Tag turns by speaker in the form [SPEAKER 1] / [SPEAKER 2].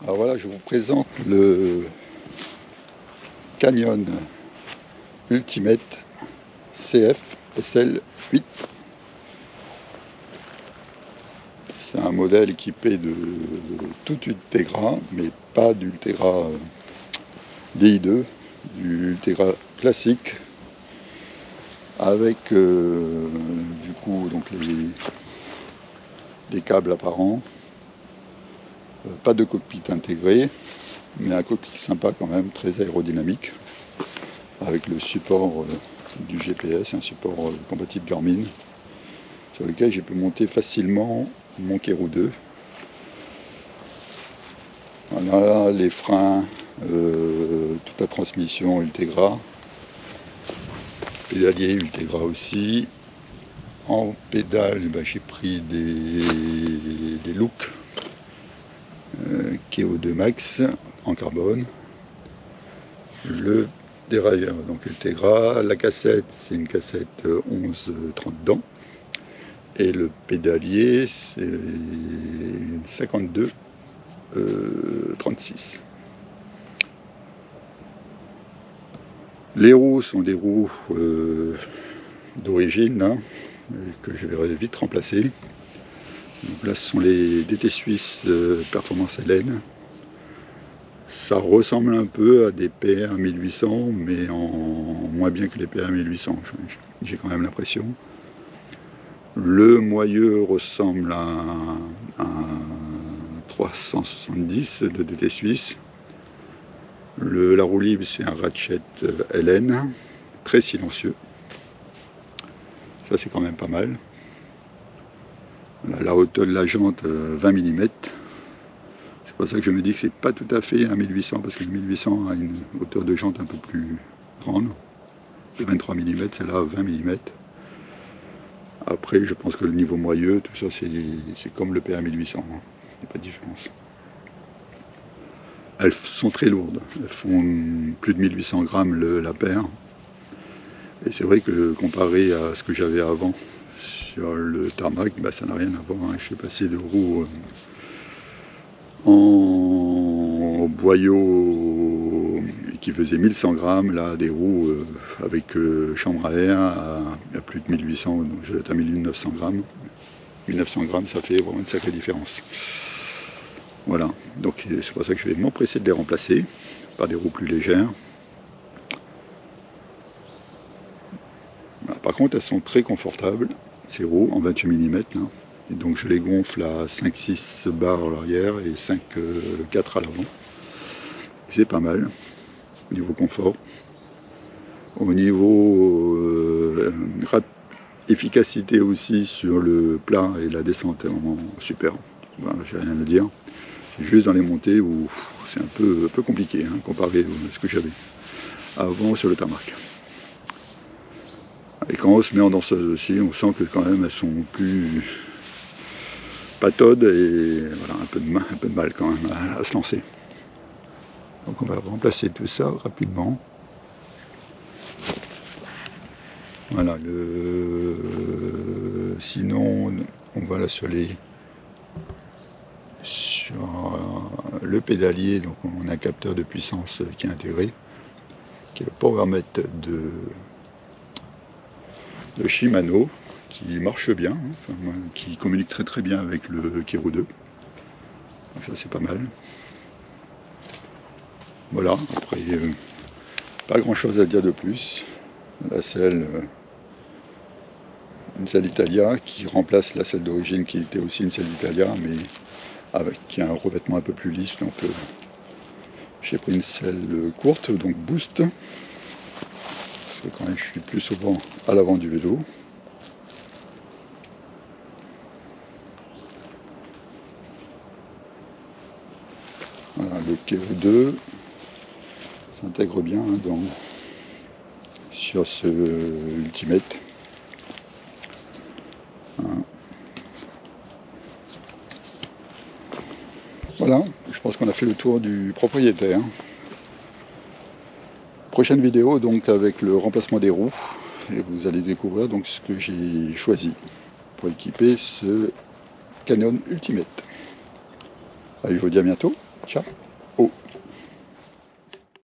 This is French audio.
[SPEAKER 1] Alors voilà, je vous présente le Canyon Ultimate CF SL8. C'est un modèle équipé de tout Ultegra, mais pas d'Ultegra DI2, du Ultegra classique, avec du coup donc les câbles apparents, pas de cockpit intégré, mais un cockpit sympa quand même, très aérodynamique, avec le support du GPS, un support compatible Garmin, sur lequel j'ai pu monter facilement mon Kero 2. Voilà, les freins, toute la transmission Ultegra, pédalier Ultegra aussi. En pédale, j'ai pris des looks Kero 2 Max en carbone. Le dérailleur donc Ultegra, la cassette c'est une cassette 11-30 dents, et le pédalier c'est une 52-36. Les roues sont des roues d'origine, hein, que je vais vite remplacer. Donc là ce sont les DT Suisse Performance LN. Ça ressemble un peu à des PR 1800, mais en moins bien que les PR 1800, j'ai quand même l'impression. Le moyeu ressemble à un 370 de DT Suisse. La roue libre, c'est un ratchet LN, très silencieux. Ça, c'est quand même pas mal. La hauteur de la jante, 20 mm. C'est pour ça que je me dis que c'est pas tout à fait un 1800, parce que le 1800 a une hauteur de jante un peu plus grande, de 23 mm, celle-là 20 mm. Après, je pense que le niveau moyeu, tout ça, c'est comme le PA 1800, hein. Il n'y a pas de différence. Elles sont très lourdes, elles font plus de 1800 grammes la paire. Et c'est vrai que comparé à ce que j'avais avant sur le tarmac, ça n'a rien à voir, hein. Je suis passé de roues en boyau qui faisait 1100 grammes, là des roues avec chambre à air à plus de 1800, donc je vais être à 1900 grammes. 1900 grammes, ça fait vraiment une sacrée différence. Voilà, donc c'est pour ça que je vais m'empresser de les remplacer par des roues plus légères. Voilà, par contre, elles sont très confortables, ces roues en 28 mm là. Et donc je les gonfle à 5-6 bars à l'arrière et 5-4 à l'avant. C'est pas mal au niveau confort. Au niveau efficacité aussi sur le plat et la descente, est vraiment super. Voilà, j'ai rien à dire. C'est juste dans les montées où c'est un peu compliqué, hein, comparé à ce que j'avais avant sur le tarmac. Et quand on se met en danseuse aussi, on sent que quand même elles sont plus pataudes et voilà, un peu de mal quand même à se lancer. Donc on va remplacer tout ça rapidement. Voilà, sinon on voit là sur le pédalier, donc on a un capteur de puissance qui est intégré, qui est le powermètre de Shimano, qui marche bien, hein, enfin, qui communique très bien avec le Kero 2. Donc ça c'est pas mal. Voilà, après pas grand chose à dire de plus. La selle, une selle Italia qui remplace la selle d'origine qui était aussi une selle Italia, mais qui a un revêtement un peu plus lisse. Donc j'ai pris une selle courte, donc boost, parce que quand même je suis plus souvent à l'avant du vélo. Voilà, le Kero 2 s'intègre bien, hein, sur ce Ultimate. Voilà, je pense qu'on a fait le tour du propriétaire. Prochaine vidéo donc avec le remplacement des roues, et vous allez découvrir donc ce que j'ai choisi pour équiper ce Canyon Ultimate. Allez, je vous dis à bientôt. Ciao.